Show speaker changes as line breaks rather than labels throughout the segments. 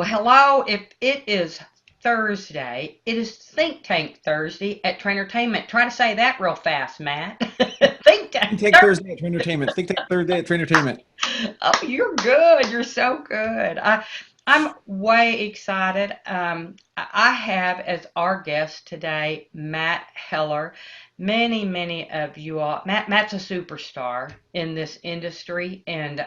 hello. If it is Thursday, it is Think Tank Thursday at Trainertainment. Try to say that real fast, Matt. Think Tank
ThinkTank
Thursday.
Thursday at Entertainment. ThinkTank Thursday at Entertainment.
Oh, you're good. You're so good. I'm way excited. I have as our guest today Matt Heller. Many of you all. Matt's a superstar in this industry, and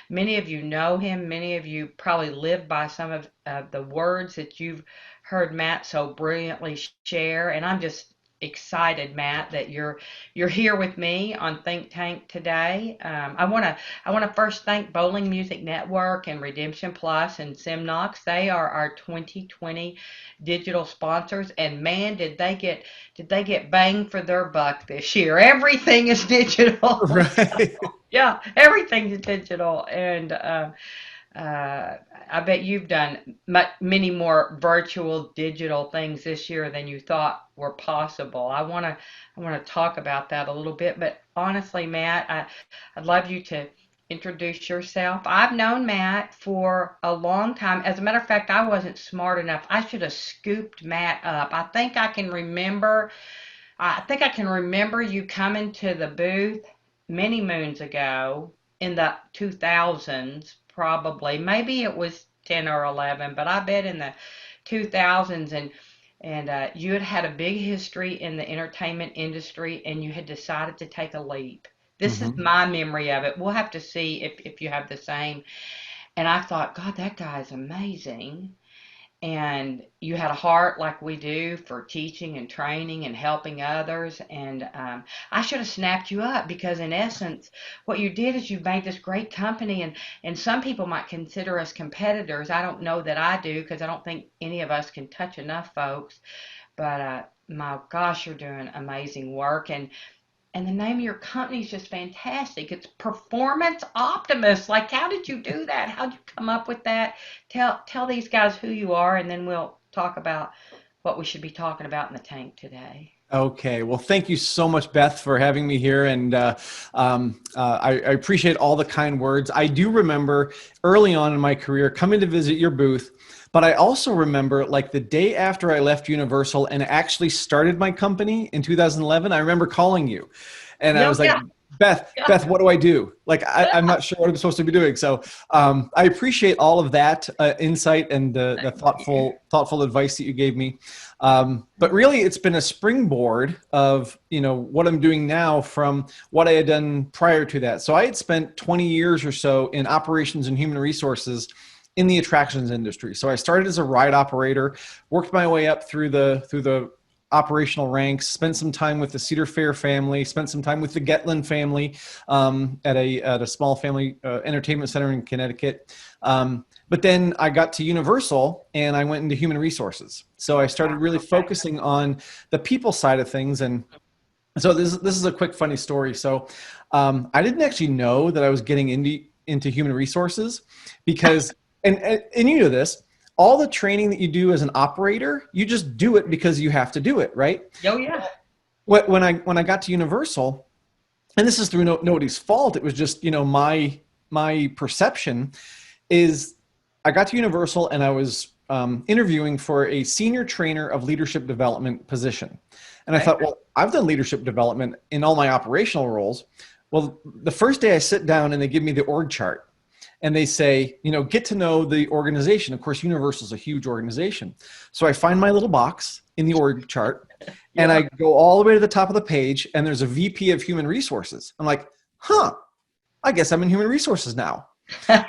many of you know him. Many of you probably live by some of the words that you've heard Matt so brilliantly share. And I'm just excited, Matt, that you're here with me on Think Tank today. I want to first thank Bowling Music Network and Redemption Plus and Simnox. They are our 2020 digital sponsors, and man, did they get bang for their buck this year? Everything is digital.
Right.
Yeah, everything's digital, and I bet you've done many more virtual digital things this year than you thought were possible. I want to talk about that a little bit, but honestly, Matt, I'd love you to introduce yourself. I've known Matt for a long time. As a matter of fact, I wasn't smart enough. I should have scooped Matt up. I think I can remember you coming to the booth many moons ago in the 2000s, probably. Maybe it was 10 or 11, but I bet in the 2000s. And you had had a big history in the entertainment industry, and you had decided to take a leap. This is
hmm
my memory of it. We'll have to see if you have the same. And I thought, God, that guy is amazing, and you had a heart like we do for teaching and training and helping others. And I should have snapped you up, because in essence what you did is you made this great company, and some people might consider us competitors. I don't know that I do, because I don't think any of us can touch enough folks. But my gosh, you're doing amazing work. And the name of your company is just fantastic. It's Performance Optimist. Like, how did you do that? How did you come up with that? Tell these guys who you are, and then we'll talk about what we should be talking about in the tank today.
Okay. Well, thank you so much, Beth, for having me here. And I appreciate all the kind words. I do remember early on in my career coming to visit your booth, but I also remember like the day after I left Universal and actually started my company in 2011, I remember calling you and I
Yeah,
was like,
yeah, yeah,
Beth, what do I do? Like, I'm not sure what I'm supposed to be doing. So I appreciate all of that insight and the
thank you.
thoughtful advice that you gave me. But really, it's been a springboard of what I'm doing now from what I had done prior to that. So I had spent 20 years or so in operations and human resources in the attractions industry. So I started as a ride operator, worked my way up through the operational ranks, spent some time with the Cedar Fair family, spent some time with the Getland family at a small family entertainment center in Connecticut. But then I got to Universal and I went into human resources. So I started
Wow,
really
okay.
focusing on the people side of things. And so this is a quick funny story. So I didn't actually know that I was getting into human resources because and you know this, all the training that you do as an operator, you just do it because you have to do it, right?
Oh yeah.
When I got to Universal, and this is through nobody's fault, it was just my perception is I got to Universal and I was interviewing for a senior trainer of leadership development position, and I
Okay.
thought, well, I've done leadership development in all my operational roles. Well, the first day I sit down and they give me the org chart and they say, get to know the organization. Of course, Universal is a huge organization. So I find my little box in the org chart and
Yeah.
I go all the way to the top of the page and there's a VP of human resources. I'm like, huh, I guess I'm in human resources now.
Well,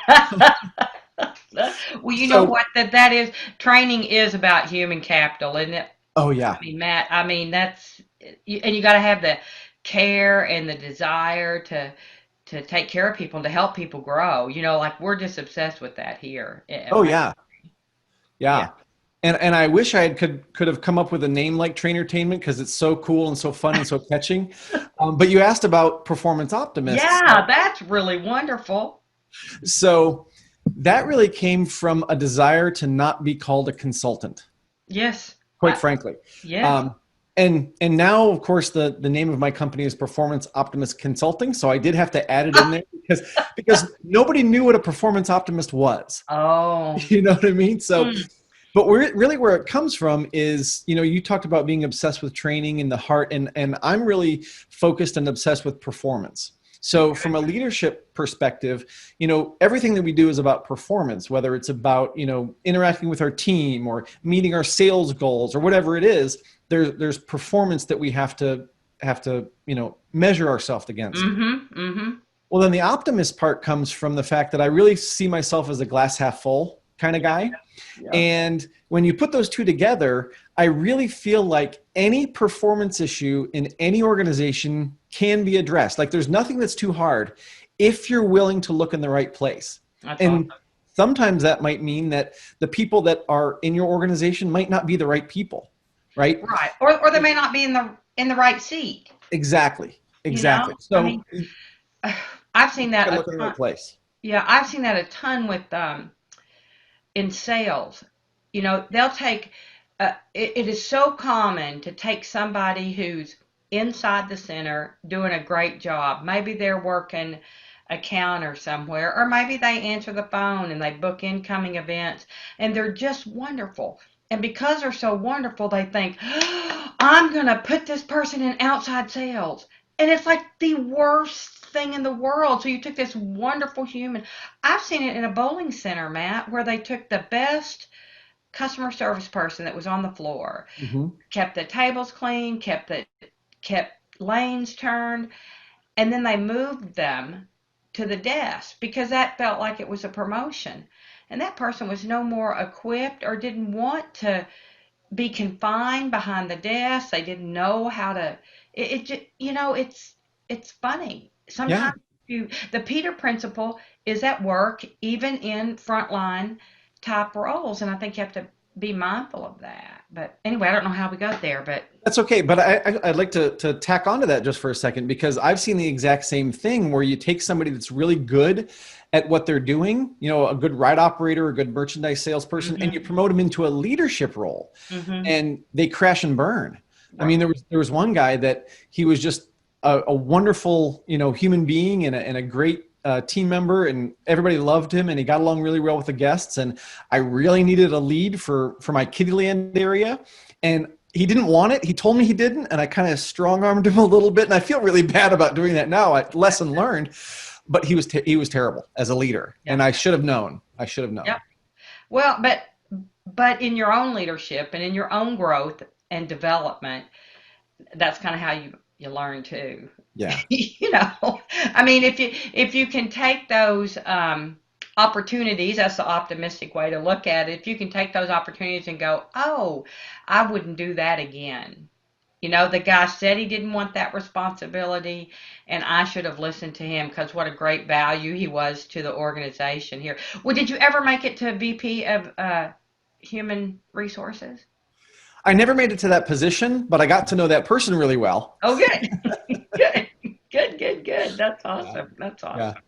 you know
So,
what? That is, training is about human capital, isn't it?
oh
I
yeah,
mean, Matt, I mean, and you got to have the care and the desire to take care of people and to help people grow. Like we're just obsessed with that here at
oh
my.
yeah,
Yeah.
yeah. And I wish I could have come up with a name like Trainertainment because it's so cool and so fun and so catching. But you asked about performance optimists.
Yeah, that's really wonderful.
So that really came from a desire to not be called a consultant,
Yes.
quite frankly.
Yes.
Um, And now, of course, the name of my company is Performance Optimist Consulting. So I did have to add it in there because nobody knew what a performance optimist was.
Oh.
You know what I mean? So,
Mm.
but really where it comes from is, you talked about being obsessed with training in the heart, and I'm really focused and obsessed with performance. So from a leadership perspective, everything that we do is about performance, whether it's about, interacting with our team or meeting our sales goals or whatever it is, there's performance that we have to, measure ourselves against.
Mm-hmm. Mm-hmm.
Well, then the optimist part comes from the fact that I really see myself as a glass half full kind of guy.
Yeah.
And when you put those two together, I really feel like any performance issue in any organization can be addressed. Like there's nothing that's too hard if you're willing to look in the right place.
That's awesome.
And sometimes that might mean that the people that are in your organization might not be the right people, right?
Right. Or they may not be in the right seat.
Exactly.
You know?
Exactly.
I
So
mean,
you
I've seen that
gotta
a
look in the right
ton.
place.
Yeah, I've seen that a ton with in sales. They'll take it is so common to take somebody who's inside the center doing a great job. Maybe they're working a counter somewhere, or maybe they answer the phone and they book incoming events, and they're just wonderful. And because they're so wonderful, they think, oh, I'm going to put this person in outside sales. And it's like the worst thing in the world. So you took this wonderful human. I've seen it in a bowling center, Matt, where they took the best customer service person that was on the floor,
Mhm.
kept the tables clean, kept lanes turned, and then they moved them to the desk because that felt like it was a promotion. And that person was no more equipped or didn't want to be confined behind the desk. They didn't know how to. It just, it's funny.
Yeah.
Sometimes the Peter principle is at work, even in frontline type roles, and I think you have to be mindful of that. But anyway, I don't know how we got there, but
That's okay, but I'd like to tack onto that just for a second because I've seen the exact same thing where you take somebody that's really good at what they're doing, a good ride operator, a good merchandise salesperson, and you
mm-hmm,
promote them into a leadership role,
mm-hmm,
and they crash and burn. I
right,
mean, there was one guy that he was just a wonderful, human being and a great team member, and everybody loved him, and he got along really well with the guests. And I really needed a lead for my Kittyland area, and he didn't want it. He told me he didn't, and I kind of strong armed him a little bit. And I feel really bad about doing that now. Lesson learned. But he was terrible as a leader,
yeah,
and I should have known. I should have known.
yep. Well, but in your own leadership and in your own growth and development, that's kind of how you learn too.
Yeah.
I mean, if you can take those opportunities, that's the optimistic way to look at it. If you can take those opportunities and go, oh, I wouldn't do that again. The guy said he didn't want that responsibility, and I should have listened to him because what a great value he was to the organization here. Well, did you ever make it to VP of Human Resources?
I never made it to that position, but I got to know that person really well.
Oh, good. Good. Good, good, good. That's
Yeah.
awesome. That's
Yeah.
awesome.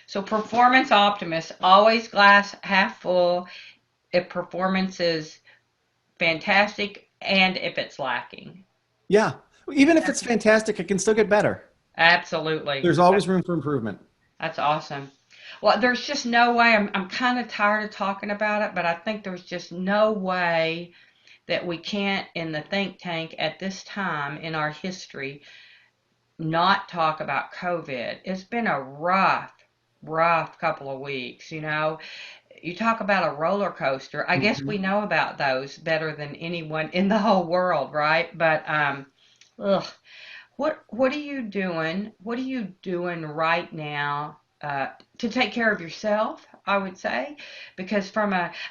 So performance optimist, always glass half full if performance is fantastic and if it's lacking.
Yeah. Even if it's fantastic, it can still get better.
Absolutely.
There's always room for improvement.
That's awesome. Well, there's just no way. I'm kind of tired of talking about it, but I think there's just no way that we can't, in the think tank at this time in our history, not talk about COVID. It's been a rough couple of weeks. You talk about a roller coaster. I guess
Mhm.
we know about those better than anyone in the whole world, right? But ugh, what are you doing? What are you doing right now to take care of yourself? I would say, because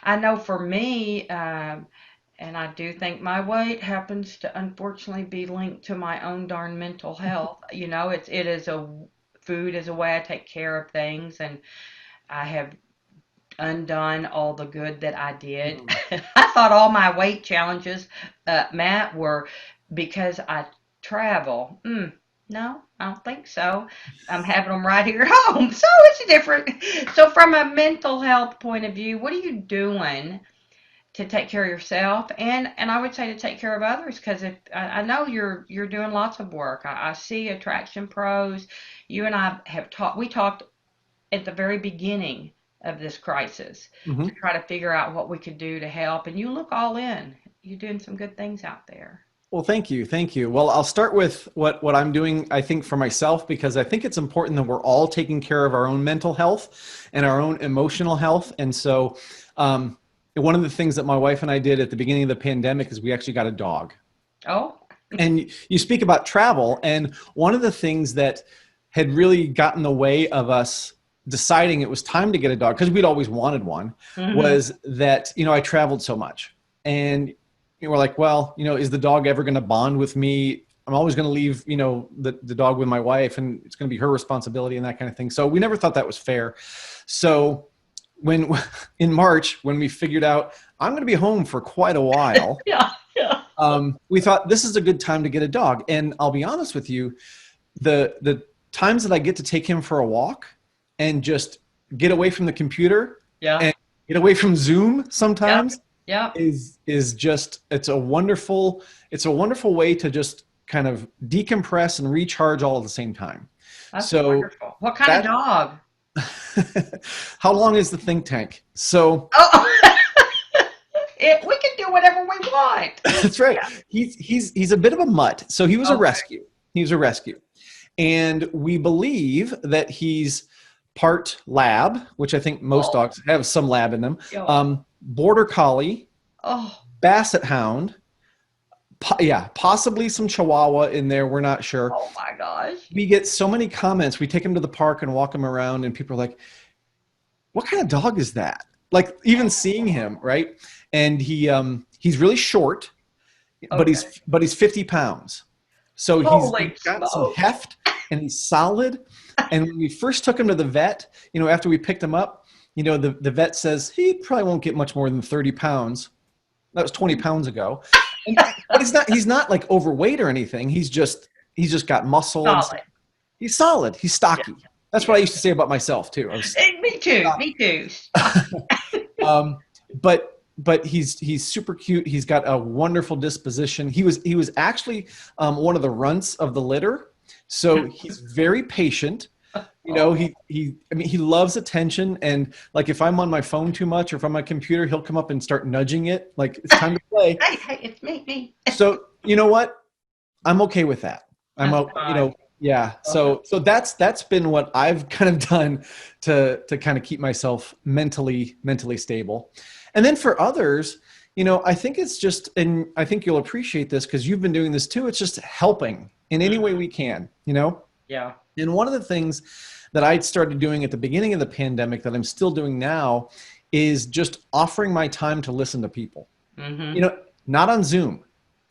I know for me, and I do think my weight happens to unfortunately be linked to my own darn mental health. Food is a way I take care of things, and I have undone all the good that I did.
Mm.
I thought all my weight challenges, Matt, were because I travel. No, I don't think so. I'm having them right here at home. So it's different. So from a mental health point of view, what are you doing to take care of yourself, and I would say to take care of others, because if I know you're doing lots of work. I see Attraction Pros. You and I have talked. We talked at the very beginning of this crisis to
Mhm.
try to figure out what we could do to help. And you look all in. You're doing some good things out there.
Well, thank you. Thank you. Well, I'll start with what I'm doing, I think, for myself, because I think it's important that we're all taking care of our own mental health and our own emotional health. And so, one of the things that my wife and I did at the beginning of the pandemic is we actually got a dog.
Oh,
And you speak about travel, and one of the things that had really gotten in the way of us deciding it was time to get a dog, because we'd always wanted one,
mm-hmm.
was that, I traveled so much. And we're like, well, is the dog ever going to bond with me? I'm always going to leave, the dog with my wife, and it's going to be her responsibility and that kind of thing. So we never thought that was fair. So when in March, when we figured out I'm going to be home for quite a while,
Yeah, yeah.
we thought this is a good time to get a dog. And I'll be honest with you, the times that I get to take him for a walk and just get away from the computer
Yeah.
and get away from Zoom
Yep.
sometimes
Yep.
is just it's a wonderful way to just kind of decompress and recharge all at the same time.
That's
So
wonderful. What kind of
that
dog?
how long is the think tank? So
Oh, we can do whatever we want.
that's right.
Yeah.
He's a bit of a mutt. So he was a
Okay.
rescue. He was a rescue. And we believe that he's part lab, which I think most
Oh,
dogs have some lab in them,
yeah.
border collie,
Oh,
basset hound, yeah, possibly some chihuahua in there. We're not sure.
oh my gosh.
We get so many comments. We take him to the park and walk him around, and people are like, "What kind of dog is that?" Like even seeing him, right? And he's really short, but
Okay.
he's 50 pounds. So he's
Holy
got some
smoke.
heft and he's solid. And when we first took him to the vet, after we picked him up, the vet says he probably won't get much more than 30 pounds. That was 20 pounds ago. But he's not like overweight or anything. He's just got muscle and stuff.
Solid.
He's solid. He's
Yeah.
stocky. That's what I
Yeah.
used to say about myself too. I was
Me too.
stocky.
Me too. Stop.
Um, but he's super cute. He's got a wonderful disposition. He was actually one of the runts of the litter, so he's very patient.
Oh,
He loves attention, and like if I'm on my phone too much or if I'm on my computer, he'll come up and start nudging it, like it's time to play.
hey, hey, it's me.
So you know what? I'm okay with that. I'm
That's
a,
fine.
yeah.
Okay.
So that's been what I've kind of done to kind of keep myself mentally stable. And then for others, I think it's just, and I think you'll appreciate this because you've been doing this too. It's just helping in any way
Mhm.
we can.
Yeah.
And one of the things that I started doing at the beginning of the pandemic that I'm still doing now is just offering my time to listen to people. You
Hmm.
know, not on Zoom,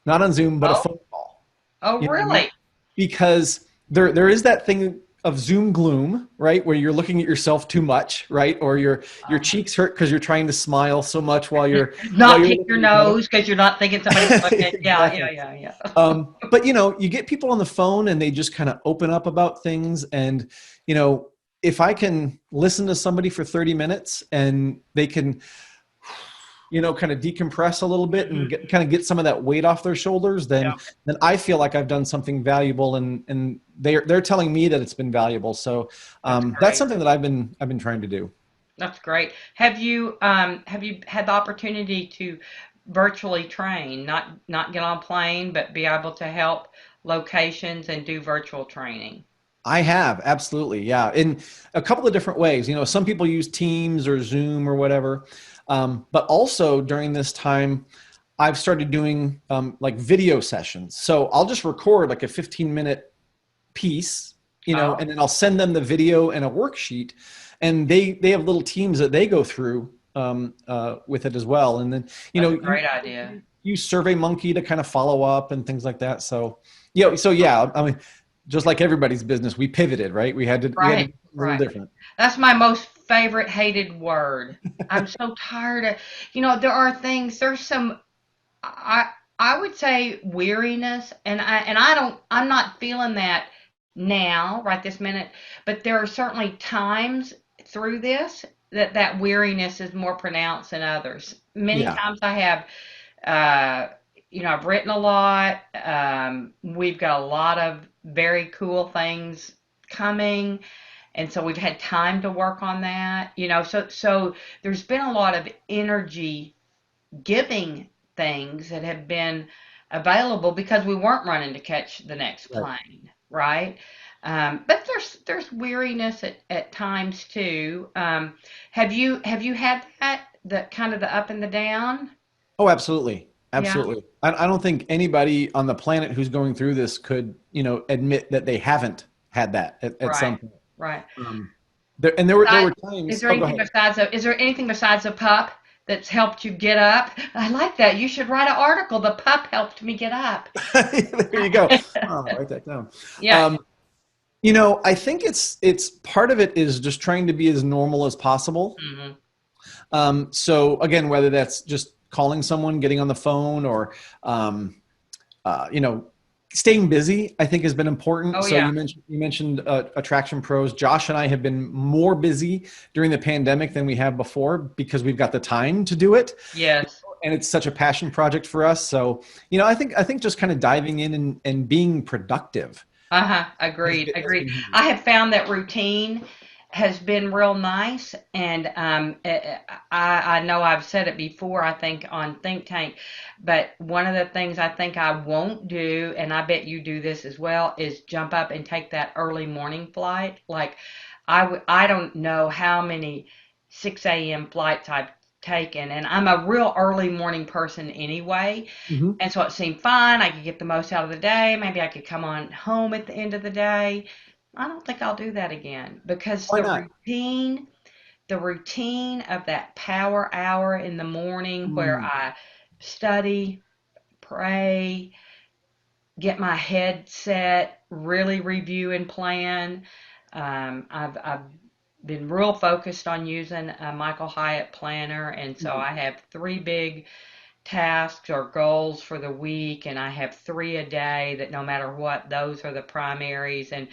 not on Zoom, but a
Oh,
phone call.
oh,
You know what I mean?
really?
Because there is that thing of Zoom gloom, right? Where you're looking at yourself too much, right? Or your
Um,
cheeks hurt because you're trying to smile so much while you're while
Not
you're
pick your
looking at
nose because you're not thinking somebody's looking. Yeah,
exactly.
yeah, yeah, yeah.
But you get people on the phone and they just kind of open up about things, and you know, if I can listen to somebody for 30 minutes and they can kind of decompress a little bit and
Hmm.
kind of get some of that weight off their shoulders,
Yeah,
then I feel like I've done something valuable, and they're telling me that it's been valuable. So
that's
that's
great.
something that I've been trying to do.
That's great. Have you had the opportunity to virtually train, not get on plane, but be able to help locations and do virtual training?
I have, absolutely, yeah, in a couple of different ways. Some people use Teams or Zoom or whatever, but also during this time, I've started doing like video sessions. So I'll just record like a 15-minute piece,
Oh,
and then I'll send them the video and a worksheet, and they have little teams that they go through with it as well. And then
that's a
you
great idea.
use SurveyMonkey to kind of follow up and things like that. So I mean, just like everybody's business, we pivoted, right? We had to
Right,
do a little
right.
different.
That's my most favorite hated word. I'm so tired of, there are things, there's some, I I would say weariness, I'm not feeling that now, right this minute, but there are certainly times through this. that weariness is more pronounced than others. Many
Yeah.
times I have, uh, I've written a lot. We've got a lot of very cool things coming, and so we've had time to work on that. So there's been a lot of energy giving things that have been available because we weren't running to catch the next
Right.
plane, right? But there's weariness at times too. Have you had that, the kind of the up and the down?
Oh, absolutely.
Yeah,
Absolutely. I don't think anybody on the planet who's going through this could, admit that they haven't had that at some
right,
point.
right.
Um, there were
Is
times.
there
Oh, go
anything
ahead.
besides is there anything besides a pup that's helped you get up? I like that. You should write an article. The pup helped me get up.
There you go. Oh, write that down.
Yeah.
Um, I think it's part of it is just trying to be as normal as possible.
Hmm.
So again, whether that's just calling someone, getting on the phone, or um, uh, you know, staying busy, I think has been important.
Oh
So
yeah.
you mentioned Attraction Pros. Josh and I have been more busy during the pandemic than we have before because we've got the time to do it,
Yes.
and it's such a passion project for us. So I think just kind of diving in and being productive
Uh-huh.
has
Agreed.
been, has
Agreed.
been huge.
I have found that routine has been real nice, and I know I've said it before, I think on Think Tank, but one of the things I think I won't do, and I bet you do this as well, is jump up and take that early morning flight. Like I don't know how many 6 a.m. flights I've taken, and I'm a real early morning person anyway.
Mhm.
And so it seemed fine. I could get the most out of the day. Maybe I could come on home at the end of the day. I don't think I'll do that again because
Why not?
the routine of that power hour in the morning where
Mm.
I study, pray, get my head set, really review and plan. I've been real focused on using a Michael Hyatt planner, and so
Mhm.
I have three big tasks or goals for the week, and I have three a day that no matter what, those are the primaries. And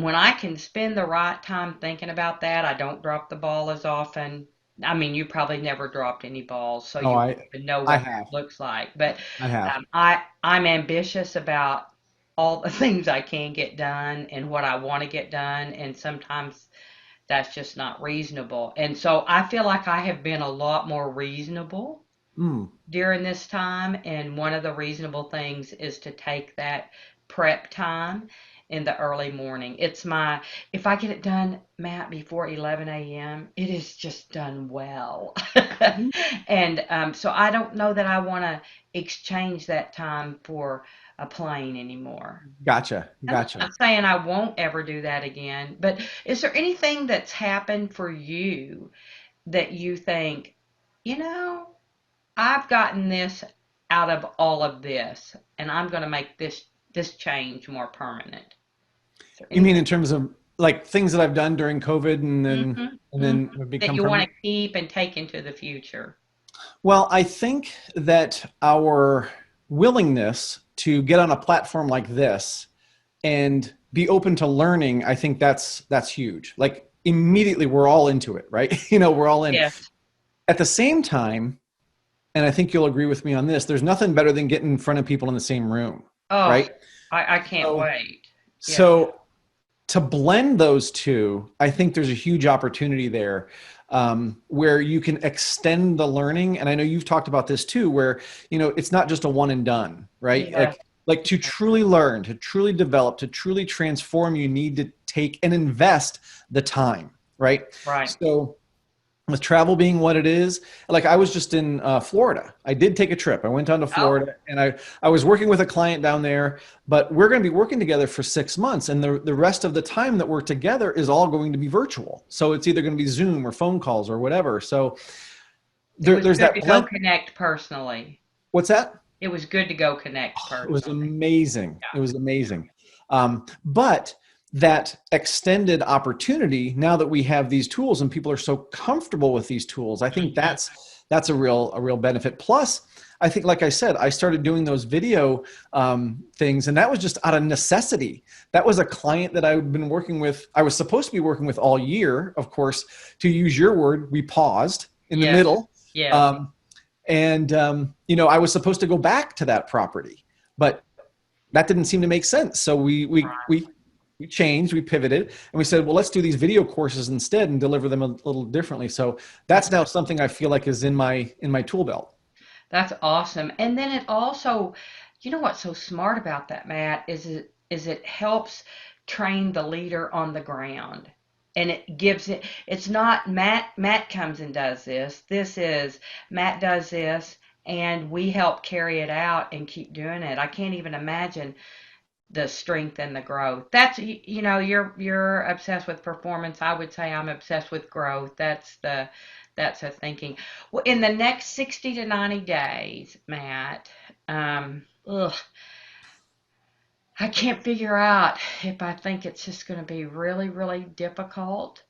when I can spend the right time thinking about that, I don't drop the ball as often. I mean, you probably never dropped any balls, so
Oh,
you wouldn't even know
I
what
have.
that looks like. But
I have.
I'm ambitious about all the things I can get done and what I want to get done, and sometimes that's just not reasonable. And so I feel like I have been a lot more reasonable
Mm.
during this time, and one of the reasonable things is to take that prep time in the early morning. If I get it done, Matt, before 11 a.m., it is just done well.
Mhm.
And so I don't know that I want to exchange that time for a plane anymore.
Gotcha.
And I'm
Gotcha.
not saying I won't ever do that again, but is there anything that's happened for you that you think, you know, I've gotten this out of all of this, and I'm going to make this change more permanent. Is there
You mean
anything
in terms of like things that I've done during COVID and then
mhm,
and
mhm,
then have
that
become
you want
permanent?
to keep and take into the future?
Well, I think that our willingness to get on a platform like this and be open to learning, I think that's huge. Like immediately we're all into it, right? We're all in.
Yes.
At the same time, and I think you'll agree with me on this, there's nothing better than getting in front of people in the same room,
Oh,
right?
I can't
So
wait. Yeah.
so to blend those two, I think there's a huge opportunity there, where you can extend the learning. And I know you've talked about this too, where it's not just a one and done, right?
Yeah.
Like to truly learn, to truly develop, to truly transform, you need to take and invest the time, right?
Right.
So with travel being what it is, like I was just in Florida. I did take a trip. I went down to
Oh,
Florida, and I was working with a client down there, but we're going to be working together for 6 months, and the rest of the time that we're together is all going to be virtual. So it's either going to be Zoom or phone calls or whatever. So
it was
there's
good
that
to go
blend.
connect personally.
What's that?
It was good to go connect
It was
personally.
amazing. It was amazing. But that extended opportunity, now that we have these tools and people are so comfortable with these tools, I think
Mhm.
that's a real benefit. Plus, I think, like I said, I started doing those video things, and that was just out of necessity. That was a client that I've been working with. I was supposed to be working with all year, of course. To use your word, we paused in the
Yes.
middle.
Yes.
Um, and I was supposed to go back to that property, but that didn't seem to make sense. So we changed, we pivoted, and we said, well, let's do these video courses instead and deliver them a little differently. So that's now something I feel like is in my tool belt.
That's awesome. And then it also, you know what's so smart about that, Matt, is it helps train the leader on the ground. And it gives it's not Matt comes and does this. This is Matt does this and we help carry it out and keep doing it. I can't even imagine the strength and the growth. That's you're obsessed with performance. I would say I'm obsessed with growth. That's a thinking. Well, in the next 60 to 90 days, Matt, ugh, I can't figure out if I think it's just going to be really, really difficult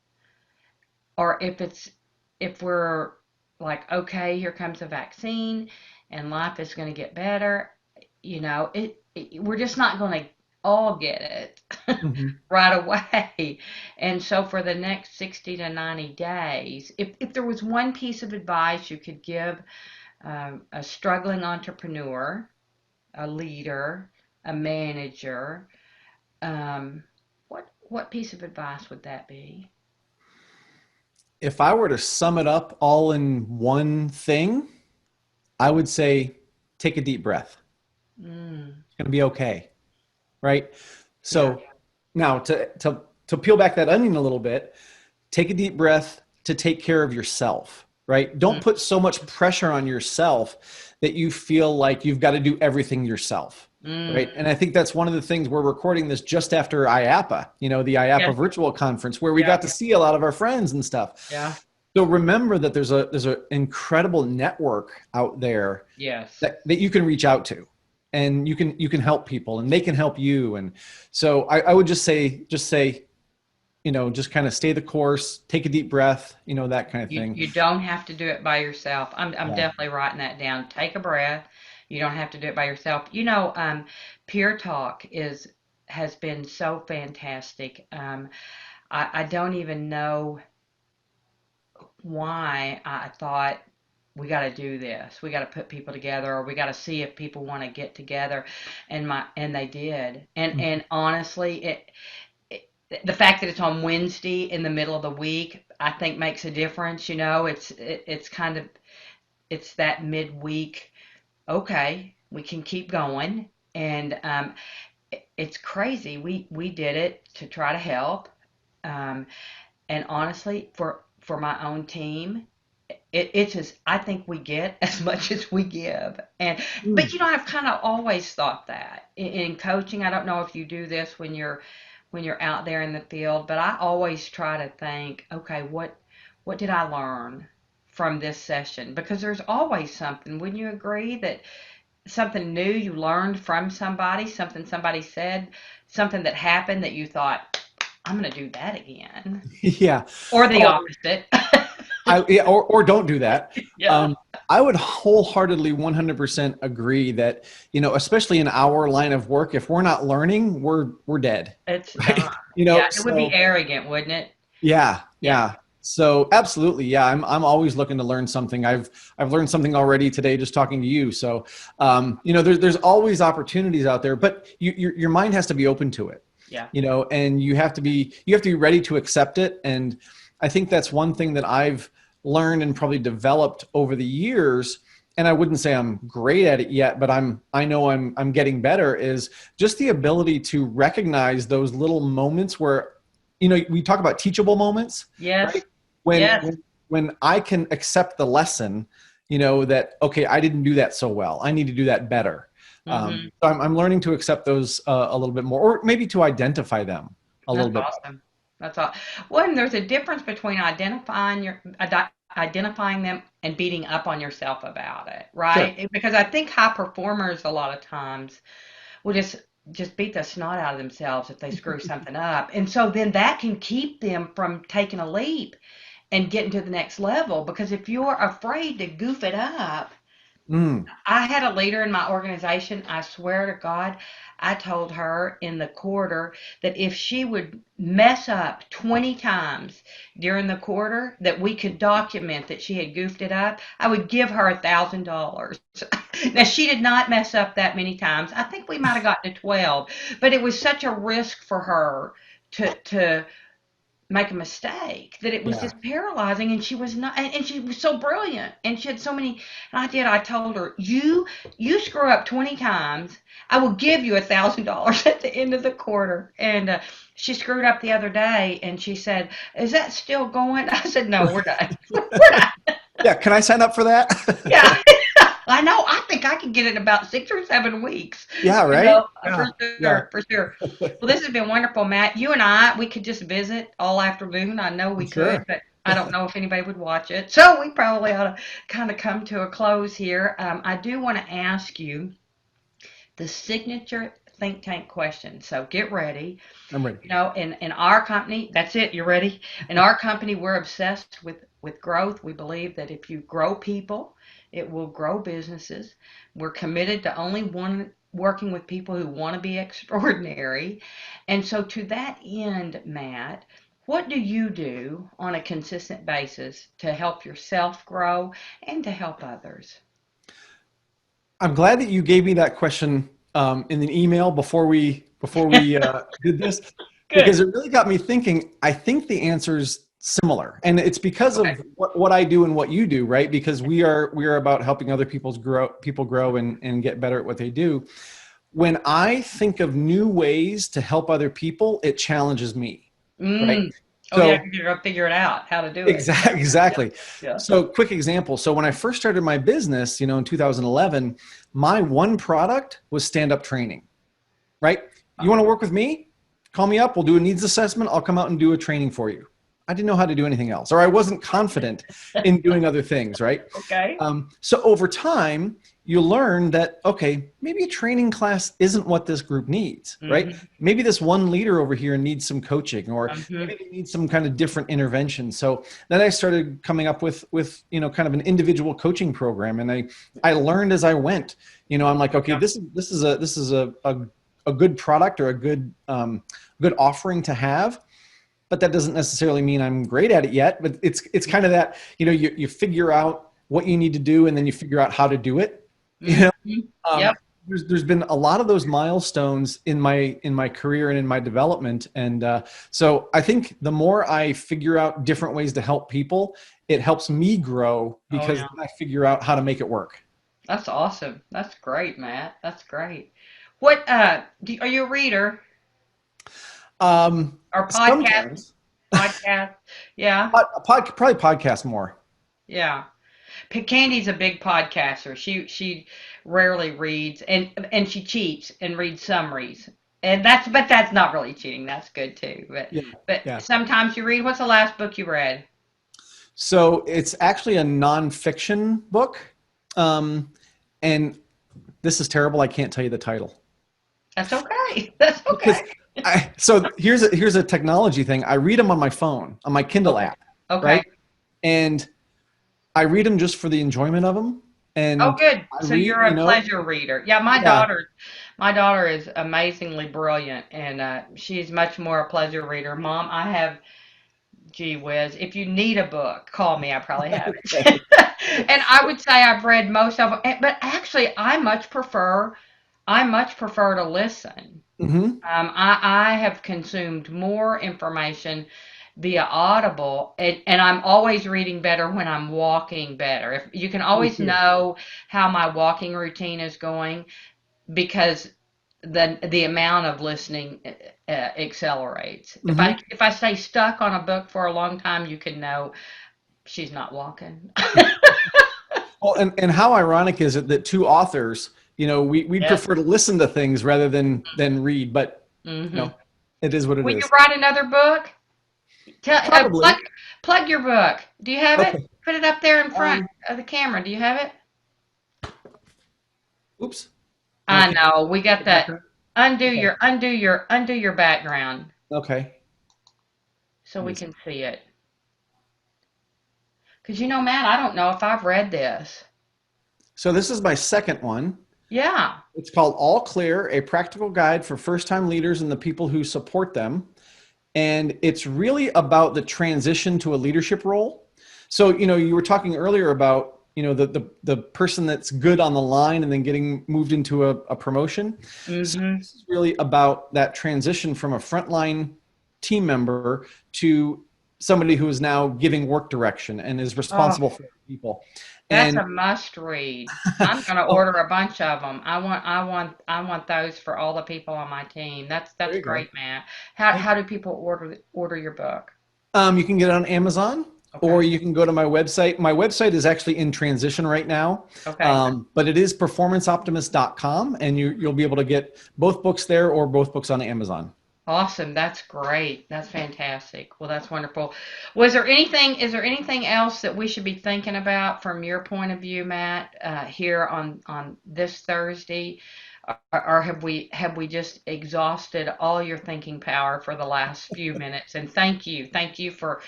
or if we're like, okay, here comes a vaccine and life is going to get better. We're just not going to all get it
Mhm.
right away. And so for the next 60 to 90 days, if there was one piece of advice you could give a struggling entrepreneur, a leader, a manager, what piece of advice would that be?
If I were to sum it up all in one thing, I would say take a deep breath.
Mm,
It's going to be okay, right?
yeah.
So now to peel back that onion a little bit, take a deep breath to take care of yourself, right? Don't
Mm,
put so much pressure on yourself that you feel like you've got to do everything yourself,
mm,
right? And I think that's one of the things we're recording this just after IAPA, the
yeah.
IAPA virtual conference where we
Yeah.
got to see a lot of our friends and stuff.
Yeah.
So remember that there's an incredible network out there
Yes.
that you can reach out to, and you can help people and they can help you. And so I would just say just kind of stay the course, take a deep breath, that kind of
You
thing.
you don't have to do it by yourself. I'm
Yeah.
definitely writing that down. Take a breath. You don't have to do it by yourself. Peer Talk is has been so fantastic. I don't even know why I thought we got to do this. We got to put people together, or we got to see if people want to get together, and they did. And honestly, it the fact that it's on Wednesday in the middle of the week, I think makes a difference. It's kind of it's that midweek. Okay, we can keep going, and it's crazy. We did it to try to help, um, and honestly, for my own team, it's just I think we get as much as we give, and
Mm.
but I've kind of always thought that in coaching. I don't know if you do this when you're out there in the field, but I always try to think, okay, what did I learn from this session? Because there's always something. Wouldn't you agree that something new you learned from somebody, something somebody said, something that happened that you thought, I'm going to do that again,
Yeah.
or the
Oh,
opposite?
yeah, or don't do that.
Yeah,
Um, I would wholeheartedly 100% agree that, especially in our line of work, if we're not learning, we're dead,
it's done.
right?
Yeah, it would be
So
arrogant, wouldn't it?
yeah,
Yeah,
yeah. So absolutely, yeah. I'm always looking to learn something. I've learned something already today just talking to you. So there's always opportunities out there, but your mind has to be open to it,
yeah.
and you have to be ready to accept it. And I think that's one thing that I've learned and probably developed over the years. And I wouldn't say I'm great at it yet, but I know I'm getting better. Is just the ability to recognize those little moments where we talk about teachable moments,
Yes,
right? When
yes.
when when I can accept the lesson, that okay, I didn't do that so well. I need to do that better.
Hmm.
So I'm learning to accept those a little bit more, or maybe to identify them a little
That's
bit better.
awesome. That's all. Well, and there's a difference between identifying them and beating up on yourself about it,
Sure.
right? Because I think high performers a lot of times will just beat the snot out of themselves if they screw something up. And so then that can keep them from taking a leap and getting to the next level because if you're afraid to goof it up,
Mm,
I had a leader in my organization. I swear to God, I told her in the quarter that if she would mess up 20 times during the quarter, that we could document that she had goofed it up, I would give her $1,000. Now, she did not mess up that many times. I think we might have gotten to 12, but it was such a risk for her to make a mistake that it was
yeah.
just paralyzing, and she was not, and she was so brilliant, and she had so many. And I told her, you screw up 20 times, I will give you $1,000 at the end of the quarter. And she screwed up the other day, and she said, is that still going? I said, no, we're done. We're done.
Yeah. Can I sign up for that?
Yeah. I know. I think I could get it in about 6 or 7 weeks.
Yeah.
You
Right.
know,
Yeah.
for
Yeah.
sure, for sure. Well, this has been wonderful, Matt. You and we could just visit all afternoon. I know we could,
Sure.
but I don't know if anybody would watch it. So we probably ought to kind of come to a close here. I do want to ask you the signature think tank question. So get ready.
I'm ready.
You know, in our company, that's it. You ready? In our company, we're obsessed with growth. We believe that if you grow people, it will grow businesses. We're committed to only working with people who want to be extraordinary. And so, to that end, Matt, what do you do on a consistent basis to help yourself grow and to help others?
I'm glad that you gave me that question in an email before we did this,
Good.
because it really got me thinking. I think the answer is similar, and it's because
Okay.
of what I do and what you do, right? Because we are about helping other people grow and get better at what they do. When I think of new ways to help other people, it challenges me, right?
Mm. Oh yeah,
So
you're gonna figure it out how to do it.
exactly,
Yeah.
exactly.
Yeah.
So quick example. So when I first started my business, in 2011, my one product was stand-up training, right? You want to work with me? Call me up. We'll do a needs assessment. I'll come out and do a training for you. I didn't know how to do anything else, or I wasn't confident in doing other things, right?
Okay.
So over time, you learn that, okay, maybe a training class isn't what this group needs, right?
Mhm.
Maybe this one leader over here needs some coaching, or
Mhm.
maybe they need some kind of different intervention. So then I started coming up with kind of an individual coaching program, and I learned as I went. I'm like, okay,
Yeah.
this is a good product or a good offering to have, but that doesn't necessarily mean I'm great at it yet. But it's kind of that, you figure out what you need to do, and then you figure out how to do it. You know,
Mhm.
um,
Yep.
there's been a lot of those milestones in my career and in my development, and so I think the more I figure out different ways to help people, it helps me grow
Oh
because
yeah.
then I figure out how to make it work.
That's awesome. That's great, Matt. That's great. What are you a reader or
Sometimes,
podcast? Yeah.
probably podcast more.
Yeah. Candy's a big podcaster. She rarely reads, and she cheats and reads summaries. And that's not really cheating. That's good too. But
Yeah,
but
yeah.
sometimes you read. What's the last book you read?
So it's actually a nonfiction book, and this is terrible. I can't tell you the title
That's okay. That's
because
okay.
so here's a technology thing. I read them on my phone, on my Kindle
Okay.
app,
Okay.
right? And I read them just for the enjoyment of them.
Oh,
And
good.
I
So
read,
you're a pleasure reader. Yeah,
yeah,
my daughter is amazingly brilliant, and she's much more a pleasure reader. Mom, I have, gee whiz, if you need a book, call me. I probably have it.
okay.
And I would say I've read most of them, but actually, I much prefer to listen.
Hmm.
I have consumed more information via Audible, and I'm always reading better when I'm walking better. If you can
Me
always
too.
know how my walking routine is going because the amount of listening accelerates.
Hmm.
If I stay stuck on a book for a long time, you can know she's not walking.
Well, and how ironic is it that two authors, we'd
Yes.
prefer to listen to things rather than read, but you
Hmm.
know, it is what it
Will you
is.
write another book? Tell
Probably.
plug your book. Do you have it?
Okay.
Put it up there in front
Um,
of the camera. Do you have it?
oops.
I
Can't
know. We
get
got
the
that.
background. Okay.
Undo your background
Okay.
so
Let
we
me see.
can see it. Because Matt, I don't know if I've read this.
So this is my second one.
Yeah.
It's called All Clear, a practical guide for first-time leaders and the people who support them. And it's really about the transition to a leadership role. So, you were talking earlier about, the person that's good on the line and then getting moved into a promotion. So
Mm-hmm.
this is really about that transition from a frontline team member to somebody who is now giving work direction and is
Oh,
responsible for people.
that's
And
a must read. I'm gonna
oh,
order a bunch of them. I want those for all the people on my team.
there
That's
you go.
great, Matt. How
Thank
how do people order your book?
You can get it on Amazon or
Okay.
you can go to my website. My website is actually in transition right now,
Okay.
but it is performanceoptimist.com, and you'll be able to get both books there or both books on Amazon.
Awesome. That's great. That's fantastic. Well, that's wonderful. Is there anything else that we should be thinking about from your point of view, Matt, here on this Thursday? Or have we just exhausted all your thinking power for the last few minutes? And thank you for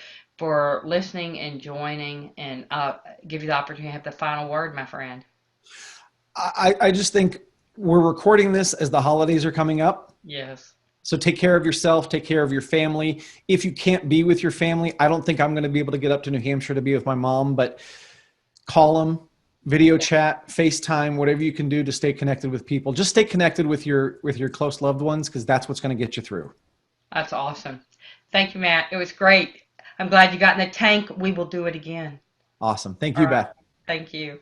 listening and joining, and give you the opportunity to have the final word, my friend.
I just think we're recording this as the holidays are coming up.
Yes,
So take care of yourself, take care of your family. If you can't be with your family, I don't think I'm going to be able to get up to New Hampshire to be with my mom, but call them, video chat, FaceTime, whatever you can do to stay connected with people. Just stay connected with your close loved ones, because that's what's going to get you through.
that's awesome. Thank you, Matt. It was great. I'm glad you got in the tank. We will do it again.
Awesome. Thank
All
you,
right.
Beth.
Thank you.